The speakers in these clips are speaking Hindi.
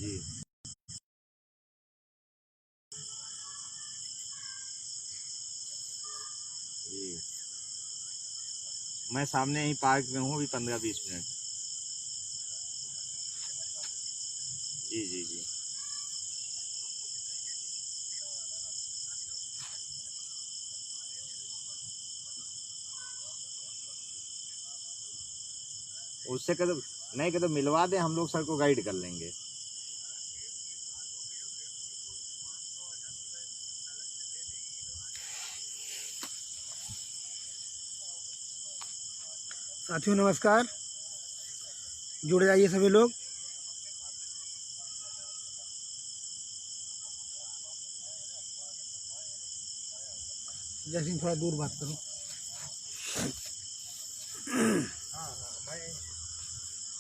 जी जी। मैं सामने ही पार्क में हूँ, अभी 15-20 मिनट। जी जी जी। उससे कदम नहीं, कदम मिलवा दे, हम लोग सर को गाइड कर लेंगे। साथियों नमस्कार, जुड़ जाइए सभी लोग। जय सिंह, थोड़ा दूर बात करो।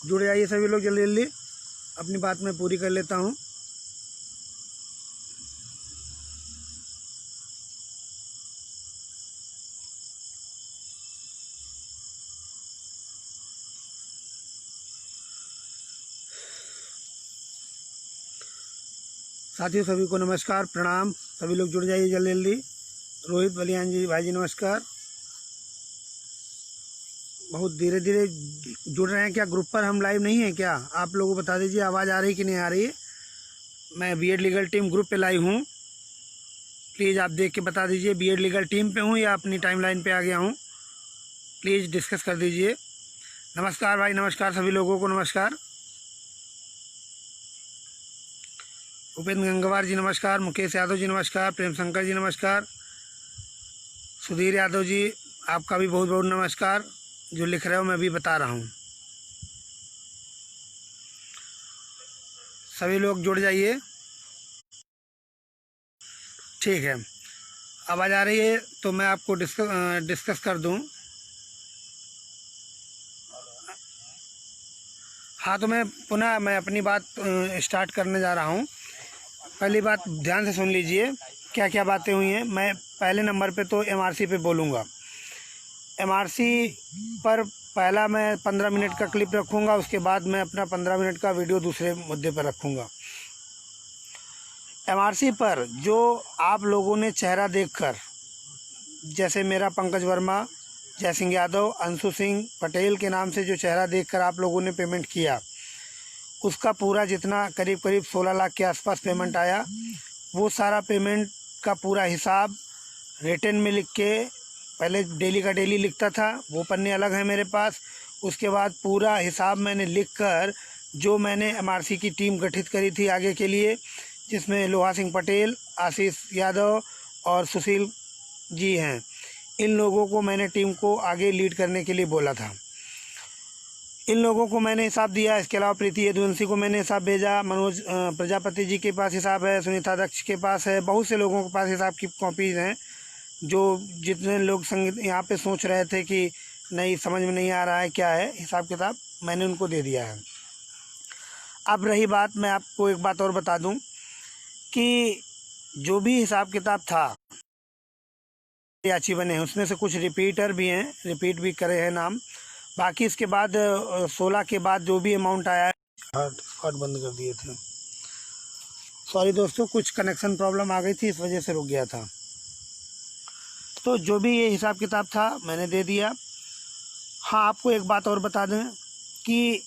जुड़ जाइए सभी लोग जल्दी जल्दी, अपनी बात मैं पूरी कर लेता हूँ। साथियों सभी को नमस्कार, प्रणाम। सभी लोग जुड़ जाइए जल्दी जल्दी। रोहित बलियान जी, भाई जी नमस्कार। बहुत धीरे धीरे जुड़ रहे हैं क्या? ग्रुप पर हम लाइव नहीं है क्या? आप लोगों को बता दीजिए, आवाज़ आ रही कि नहीं आ रही है। मैं बीएड लीगल टीम ग्रुप पे लाइव हूँ, प्लीज़ आप देख के बता दीजिए बीएड लीगल टीम पे हूँ या अपनी टाइमलाइन पे आ गया हूँ। प्लीज़ डिस्कस कर दीजिए। नमस्कार भाई, नमस्कार सभी लोगों को नमस्कार। उपेंद्र गंगवार जी नमस्कार, मुकेश यादव जी नमस्कार, प्रेम शंकर जी नमस्कार, सुधीर यादव जी आपका भी बहुत बहुत नमस्कार। जो लिख रहे हो मैं भी बता रहा हूँ, सभी लोग जुड़ जाइए। ठीक है, आवाज़ आ रही है तो मैं आपको डिस्कस कर दूँ। हाँ, तो मैं अपनी बात स्टार्ट करने जा रहा हूँ। पहली बात ध्यान से सुन लीजिए, क्या क्या बातें हुई हैं। मैं पहले नंबर पे तो एमआरसी पे बोलूँगा। एमआरसी पर पहला मैं 15 मिनट का क्लिप रखूँगा, उसके बाद मैं अपना 15 मिनट का वीडियो दूसरे मुद्दे पर रखूँगा। एमआरसी पर जो आप लोगों ने चेहरा देखकर, जैसे मेरा पंकज वर्मा, जय सिंह यादव, अंशु सिंह पटेल के नाम से जो चेहरा देखकर आप लोगों ने पेमेंट किया, उसका पूरा जितना करीब करीब 16 लाख के आसपास पेमेंट आया, वो सारा पेमेंट का पूरा हिसाब रिटन में लिख के, पहले डेली का डेली लिखता था, वो पन्ने अलग हैं मेरे पास। उसके बाद पूरा हिसाब मैंने लिखकर, जो मैंने एमआरसी की टीम गठित करी थी आगे के लिए, जिसमें लोहा सिंह पटेल, आशीष यादव और सुशील जी हैं, इन लोगों को मैंने टीम को आगे लीड करने के लिए बोला था। इन लोगों को मैंने हिसाब दिया। इसके अलावा प्रीति यदुवंशी को मैंने हिसाब भेजा, मनोज प्रजापति जी के पास हिसाब है, सुनीता दक्ष के पास है, बहुत से लोगों के पास हिसाब की कॉपीज़ हैं। जो जितने लोग संग यहाँ पे सोच रहे थे कि नहीं समझ में नहीं आ रहा है क्या है हिसाब किताब, मैंने उनको दे दिया है। अब रही बात, मैं आपको एक बात और बता दूं कि जो भी हिसाब किताब था याची बने हैं, उसमें से कुछ रिपीटर भी हैं, रिपीट भी करे हैं नाम। बाकी इसके बाद 16 के बाद जो भी अमाउंट आया है, कार्ड बंद कर दिए थे, सॉरी दोस्तों, कुछ कनेक्शन प्रॉब्लम आ गई थी, इस वजह से रुक गया था। तो जो भी ये हिसाब किताब था मैंने दे दिया। हाँ, आपको एक बात और बता दें कि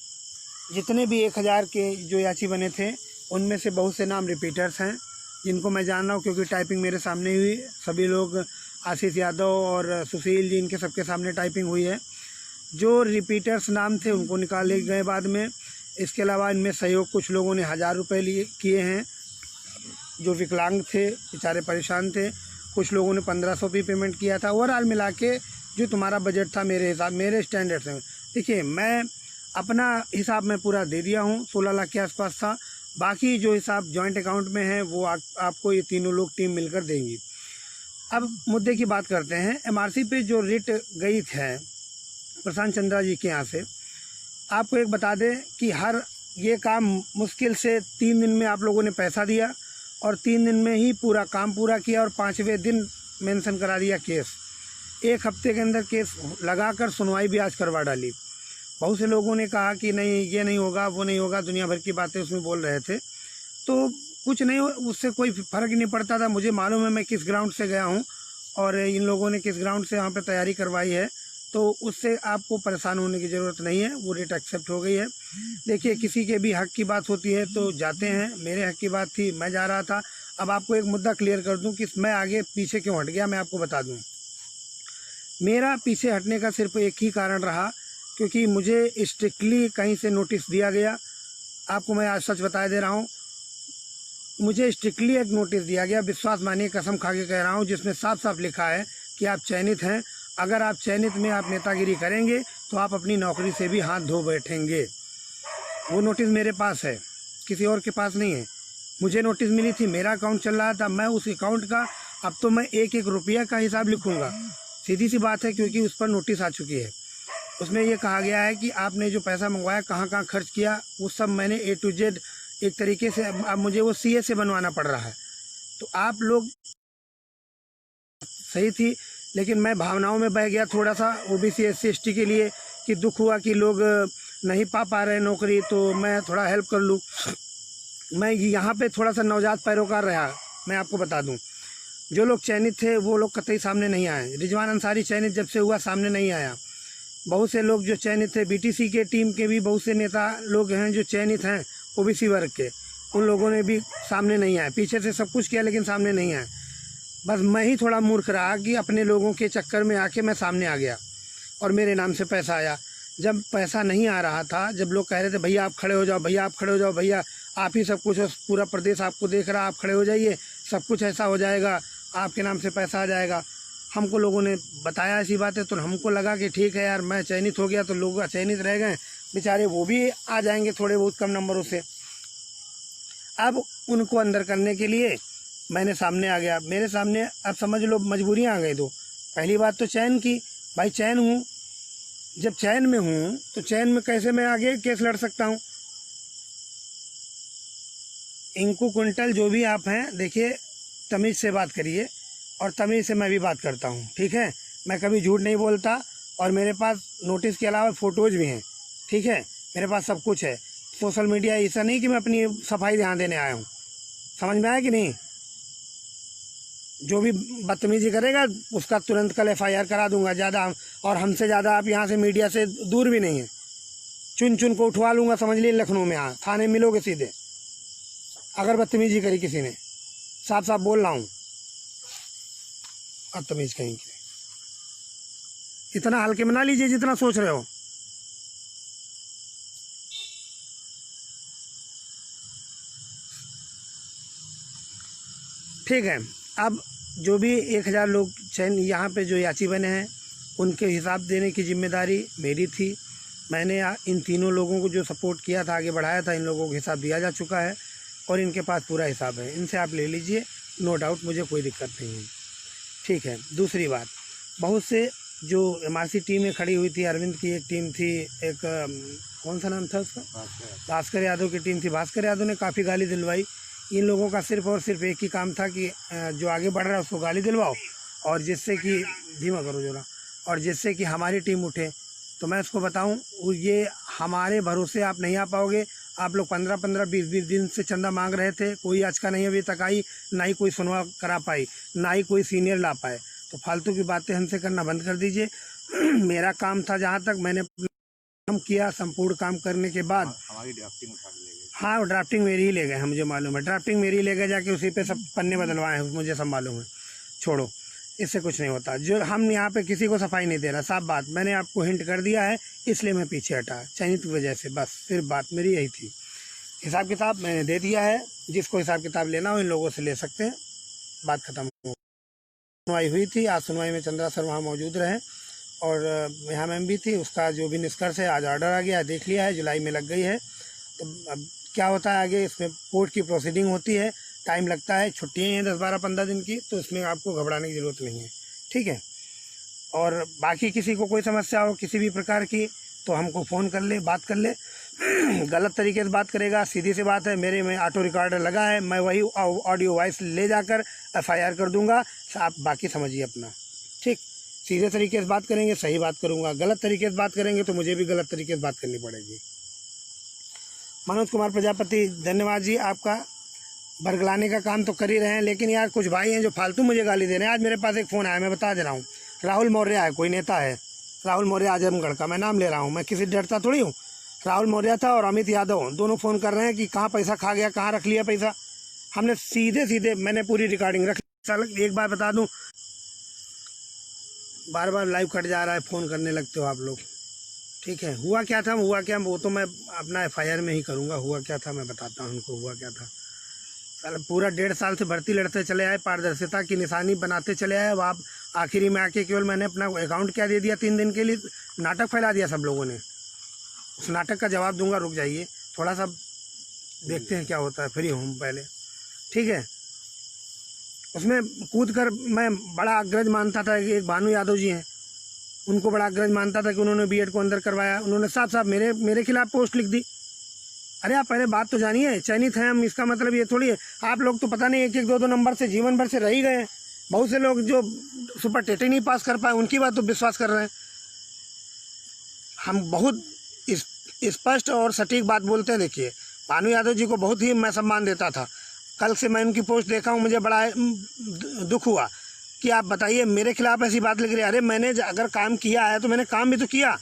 जितने भी 1000 के जो याची बने थे, उनमें से बहुत से नाम रिपीटर्स हैं, जिनको मैं जान रहा हूँ क्योंकि टाइपिंग मेरे सामने हुई। सभी लोग, आशीष यादव और सुशील जी, इनके सबके सामने टाइपिंग हुई है। जो रिपीटर्स नाम थे उनको निकाले गए बाद में। इसके अलावा इनमें सहयोग कुछ लोगों ने 1000 रुपये लिए किए हैं, जो विकलांग थे, बेचारे परेशान थे। कुछ लोगों ने 1500 भी पेमेंट किया था। ओवरऑल मिला के जो तुम्हारा बजट था, मेरे हिसाब, मेरे स्टैंडर्ड से, देखिए मैं अपना हिसाब मैं पूरा दे दिया हूँ, 16 लाख के आसपास था। बाकी जो हिसाब जॉइंट अकाउंट में है वो आपको ये तीनों लोग टीम मिलकर देंगी। अब मुद्दे की बात करते हैं। एमआरसी पे जो रिट गई है प्रशांत चंद्रा जी के यहाँ से, आपको एक बता दें कि ये काम मुश्किल से 3 दिन में आप लोगों ने पैसा दिया और 3 दिन में ही पूरा काम पूरा किया और 5वें दिन मेंशन करा दिया केस। 1 हफ्ते के अंदर केस लगाकर सुनवाई भी आज करवा डाली। बहुत से लोगों ने कहा कि नहीं ये नहीं होगा, वो नहीं होगा, दुनिया भर की बातें उसमें बोल रहे थे। तो कुछ नहीं, उससे कोई फ़र्क नहीं पड़ता था। मुझे मालूम है मैं किस ग्राउंड से गया हूँ और इन लोगों ने किस ग्राउंड से यहाँ पे तैयारी करवाई है, तो उससे आपको परेशान होने की ज़रूरत नहीं है। वो रेट एक्सेप्ट हो गई है। देखिए, किसी के भी हक़ की बात होती है तो जाते हैं। मेरे हक़ की बात थी, मैं जा रहा था। अब आपको एक मुद्दा क्लियर कर दूं कि मैं आगे पीछे क्यों हट गया, मैं आपको बता दूं। मेरा पीछे हटने का सिर्फ एक ही कारण रहा, क्योंकि मुझे स्ट्रिक्टली कहीं से नोटिस दिया गया। आपको मैं आज सच बता दे रहा हूँ, मुझे स्ट्रिक्टली एक नोटिस दिया गया, विश्वास मानिए, कसम खा के कह रहा हूँ, जिसमें साफ साफ लिखा है कि आप चयनित हैं। अगर आप चयनित में आप नेतागिरी करेंगे तो आप अपनी नौकरी से भी हाथ धो बैठेंगे। वो नोटिस मेरे पास है, किसी और के पास नहीं है। मुझे नोटिस मिली थी, मेरा अकाउंट चल रहा था, मैं उस अकाउंट का अब तो मैं एक एक रुपया का हिसाब लिखूंगा। सीधी सी बात है, क्योंकि उस पर नोटिस आ चुकी है। उसमें ये कहा गया है कि आपने जो पैसा मंगवाया कहाँ कहाँ खर्च किया, वो सब मैंने A to Z एक तरीके से, अब मुझे वो CA से बनवाना पड़ रहा है। तो आप लोग सही थी, लेकिन मैं भावनाओं में बह गया थोड़ा सा, OBC SC ST के लिए, कि दुख हुआ कि लोग नहीं पा रहे नौकरी, तो मैं थोड़ा हेल्प कर लूँ। मैं यहाँ पे थोड़ा सा नवजात पैरोकार रहा। मैं आपको बता दूँ, जो लोग चयनित थे वो लोग कतई सामने नहीं आए। रिजवान अंसारी चयनित जब से हुआ सामने नहीं आया। बहुत से लोग जो चयनित थे, BTC के टीम के भी बहुत से नेता लोग हैं जो चयनित हैं OBC वर्ग के, उन लोगों ने भी सामने नहीं आए। पीछे से सब कुछ किया लेकिन सामने नहीं आए। बस मैं ही थोड़ा मूर्ख रहा कि अपने लोगों के चक्कर में आके मैं सामने आ गया और मेरे नाम से पैसा आया। जब पैसा नहीं आ रहा था, जब लोग कह रहे थे भैया आप खड़े हो जाओ, भैया आप खड़े हो जाओ, भैया आप ही सब कुछ, पूरा प्रदेश आपको देख रहा, आप खड़े हो जाइए, सब कुछ ऐसा हो जाएगा, आपके नाम से पैसा आ जाएगा। हमको लोगों ने बताया ऐसी बातें, तो हमको लगा कि ठीक है यार, मैं चयनित हो गया तो लोग अचयनित रह गए, बेचारे वो भी आ जाएंगे थोड़े बहुत कम नंबरों से। अब उनको अंदर करने के लिए मैंने सामने आ गया। मेरे सामने अब समझ लो मजबूरियाँ आ गई। दो पहली बात तो चयन की, भाई चयन हूँ, जब चयन में हूँ तो चयन में कैसे मैं आगे केस लड़ सकता हूँ। इंकू कुंटल जो भी आप हैं, देखिए तमीज़ से बात करिए और तमीज़ से मैं भी बात करता हूँ, ठीक है। मैं कभी झूठ नहीं बोलता और मेरे पास नोटिस के अलावा फ़ोटोज़ भी हैं, ठीक है, मेरे पास सब कुछ है। सोशल मीडिया ऐसा नहीं कि मैं अपनी सफाई ध्यान देने आया हूँ, समझ में आया कि नहीं। जो भी बदतमीजी करेगा उसका तुरंत कल FIR करा दूंगा ज़्यादा, और हमसे ज़्यादा आप यहाँ से मीडिया से दूर भी नहीं है। चुन चुन को उठवा लूँगा, समझ लिए लखनऊ में, यहाँ थाने मिलोगे सीधे अगर बदतमीजी करी किसी ने। साफ साफ बोल रहा हूँ, बदतमीज कहीं की। इतना हल्के में ना लीजिए जितना सोच रहे हो। ठीक है, अब जो भी 1000 लोग चयन यहाँ पे जो याची बने हैं, उनके हिसाब देने की जिम्मेदारी मेरी थी। मैंने इन तीनों लोगों को जो सपोर्ट किया था, आगे बढ़ाया था, इन लोगों को हिसाब दिया जा चुका है और इनके पास पूरा हिसाब है। इनसे आप ले लीजिए, नो डाउट, मुझे कोई दिक्कत नहीं है, ठीक है। दूसरी बात, बहुत से जो MRC टीमें खड़ी हुई थी, अरविंद की एक टीम थी, एक कौन सा नाम था उसका, भास्कर यादव की टीम थी, भास्कर यादव ने काफ़ी गाली दिलवाई। इन लोगों का सिर्फ और सिर्फ एक ही काम था कि जो आगे बढ़ रहा है उसको गाली दिलवाओ, और जिससे कि धीमा करो जरा, और जिससे कि हमारी टीम उठे। तो मैं उसको बताऊं, ये हमारे भरोसे आप नहीं आ पाओगे। आप लोग 15-15, 20-20 दिन से चंदा मांग रहे थे, कोई आज का नहीं अभी तक आई, ना ही कोई सुनवा करा पाई, ना ही कोई सीनियर ला पाए। तो फालतू की बातें हमसे करना बंद कर दीजिए। मेरा काम था, जहाँ तक मैंने काम किया, संपूर्ण काम करने के बाद हमारी ड्राफ्टिंग उठा के ले गए। हाँ, ड्राफ्टिंग मेरी ही ले गए हैं, मुझे मालूम है। ड्राफ्टिंग मेरी ही ले गए, जाके उसी पे सब पन्ने बदलवाए हैं, मुझे सब मालूम है। छोड़ो, इससे कुछ नहीं होता। जो हम यहाँ पे किसी को सफाई नहीं दे रहा, साफ बात, मैंने आपको हिंट कर दिया है, इसलिए मैं पीछे हटा, चयनित की वजह से, बस सिर्फ बात मेरी यही थी। हिसाब किताब मैंने दे दिया है, जिसको हिसाब किताब लेना हो इन लोगों से ले सकते हैं, बात खत्म हो। सुनवाई हुई थी, आज सुनवाई में चंद्रा सर वहाँ मौजूद रहे और यहाँ मैम भी थी। उसका जो भी निष्कर्ष है, आज ऑर्डर आ गया है, देख लिया है, जुलाई में लग गई है। तो अब क्या होता है आगे, इसमें कोर्ट की प्रोसीडिंग होती है, टाइम लगता है, छुट्टियाँ हैं 10, 12, 15 दिन की, तो इसमें आपको घबराने की ज़रूरत नहीं है, ठीक है। और बाकी किसी को कोई समस्या हो किसी भी प्रकार की, तो हमको फ़ोन कर ले, बात कर ले। गलत तरीके से बात करेगा, सीधी सी बात है, मेरे में ऑटो रिकॉर्डर लगा है, मैं वही ऑडियो वॉइस ले जाकर FIR कर दूंगा। आप बाकी समझिए अपना, ठीक। सीधे तरीके से बात करेंगे, सही बात करूंगा, गलत तरीके से बात करेंगे तो मुझे भी गलत तरीके से बात करनी पड़ेगी। मनोज कुमार प्रजापति, धन्यवाद जी आपका। बरगलाने का काम तो कर ही रहे हैं, लेकिन यार कुछ भाई हैं जो फालतू मुझे गाली दे रहे हैं। आज मेरे पास एक फ़ोन आया, मैं बता दे रहा हूँ, राहुल मौर्य है, कोई नेता है, राहुल मौर्य आजमगढ़ का, मैं नाम ले रहा हूँ, मैं किसी डरता थोड़ी हूँ। राहुल मौर्य था और अमित यादव दोनों फ़ोन कर रहे हैं कि कहाँ पैसा खा गया, कहाँ रख लिया पैसा। हमने सीधे मैंने पूरी रिकॉर्डिंग रख। एक बार बता दूँ, बार बार लाइव कट जा रहा है, फ़ोन करने लगते हो आप लोग। ठीक है, हुआ क्या था, वो तो मैं अपना FIR में ही करूँगा। हुआ क्या था मैं बताता हूँ उनको, हुआ क्या था। पूरा 1.5 साल से भर्ती लड़ते चले आए, पारदर्शिता की निशानी बनाते चले आए। अब आप आखिरी में आके केवल मैंने अपना अकाउंट क्या दे दिया, 3 दिन के लिए नाटक फैला दिया सब लोगों ने। उस नाटक का जवाब दूंगा, रुक जाइए थोड़ा सा, देखते हैं क्या होता है। फ्री हूँ पहले, ठीक है। उसमें कूद कर मैं बड़ा अग्रज मानता था कि एक भानु यादव जी हैं, उनको बड़ा अग्रज मानता था कि उन्होंने B.Ed को अंदर करवाया। उन्होंने साफ मेरे खिलाफ पोस्ट लिख दी। अरे आप पहले बात तो जानिए, चयनित हैं हम, इसका मतलब ये थोड़ी है आप लोग तो पता नहीं 1-1, 2-2 नंबर से जीवन भर से रह ही गए। बहुत से लोग जो सुपर टेट नहीं पास कर पाए, उनकी बात तो विश्वास कर रहे हैं। हम बहुत स्पष्ट और सटीक बात बोलते हैं। देखिए, भानु यादव जी को बहुत ही मैं सम्मान देता था। कल से मैं उनकी पोस्ट देखा हूँ, मुझे बड़ा दुख हुआ कि आप बताइए मेरे खिलाफ ऐसी बात लिख रही है। अरे मैंने अगर काम किया है तो मैंने काम भी तो किया।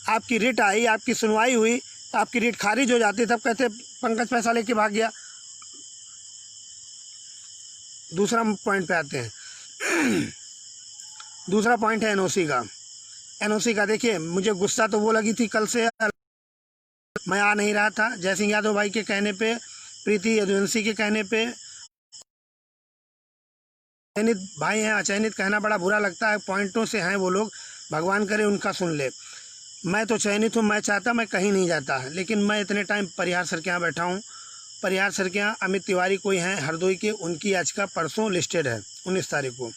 आपकी रिट आई, आपकी सुनवाई हुई, आपकी रिट खारिज हो जाती, तब कहते पंकज पैसा लेके भाग गया। दूसरा पॉइंट पे आते हैं। दूसरा पॉइंट है NOC का। NOC का देखिए, मुझे गुस्सा तो वो लगी थी कल से, मैं आ नहीं रहा था। जय सिंह यादव भाई के कहने पे, प्रीति यदुवंशी के कहने पे, चयनित भाई हैं, अचयनित कहना बड़ा बुरा लगता है। पॉइंटों से हैं वो लोग, भगवान करे उनका सुन ले। मैं तो चयनित हूँ, मैं चाहता मैं कहीं नहीं जाता, लेकिन मैं इतने टाइम परिहार सर के यहाँ बैठा हूँ। परिहार सर के यहाँ अमित तिवारी कोई हैं हरदोई के, उनकी याचिका परसों लिस्टेड है 19 तारीख को।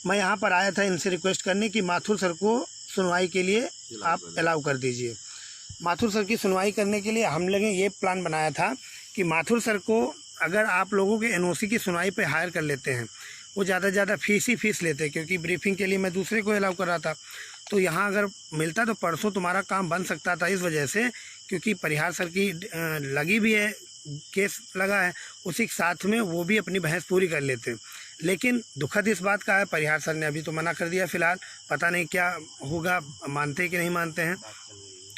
मैं यहाँ पर आया था इनसे रिक्वेस्ट करने की माथुर सर को सुनवाई के लिए आप अलाउ कर दीजिए। माथुर सर की सुनवाई करने के लिए हम लोगों ने ये प्लान बनाया था कि माथुर सर को अगर आप लोगों के NOC की सुनवाई पे हायर कर लेते हैं, वो ज़्यादा से ज़्यादा फीस लेते, क्योंकि ब्रीफिंग के लिए मैं दूसरे को अलाउ कर रहा था। तो यहाँ अगर मिलता तो परसों तुम्हारा काम बन सकता था, इस वजह से क्योंकि परिहार सर की लगी भी है, केस लगा है, उसी के साथ में वो भी अपनी बहस पूरी कर लेते। लेकिन दुखद इस बात का है, परिहार सर ने अभी तो मना कर दिया फ़िलहाल, पता नहीं क्या होगा, मानते कि नहीं मानते हैं,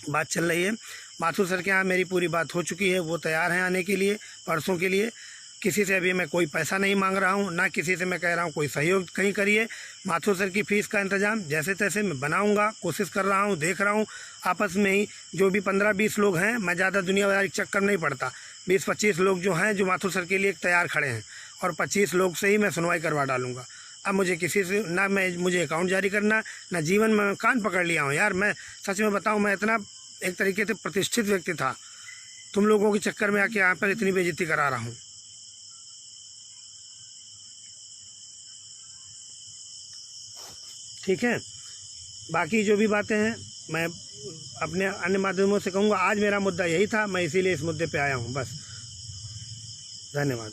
बात चल रही है। माथुर सर के यहाँ मेरी पूरी बात हो चुकी है, वो तैयार हैं आने के लिए परसों के लिए। किसी से अभी मैं कोई पैसा नहीं मांग रहा हूँ, ना किसी से मैं कह रहा हूँ कोई सहयोग कहीं करिए। माथुर सर की फ़ीस का इंतज़ाम जैसे तैसे मैं बनाऊँगा, कोशिश कर रहा हूँ, देख रहा हूँ। आपस में ही जो भी 15-20 लोग हैं, मैं ज़्यादा दुनियादारी चक्कर नहीं पड़ता, 20-25 लोग जो हैं जो माथुर सर के लिए तैयार खड़े हैं, और 25 लोग से ही मैं सुनवाई करवा डालूँगा। अब मुझे किसी से ना मुझे अकाउंट जारी करना, ना जीवन में कान पकड़ लिया हूँ। यार मैं सच में बताऊँ, मैं इतना एक तरीके से प्रतिष्ठित व्यक्ति था, तुम लोगों के चक्कर में आके यहाँ पर इतनी बेइज्जती करा रहा हूँ। ठीक है, बाकी जो भी बातें हैं मैं अपने अन्य माध्यमों से कहूँगा। आज मेरा मुद्दा यही था, मैं इसीलिए इस मुद्दे पे आया हूँ बस। धन्यवाद।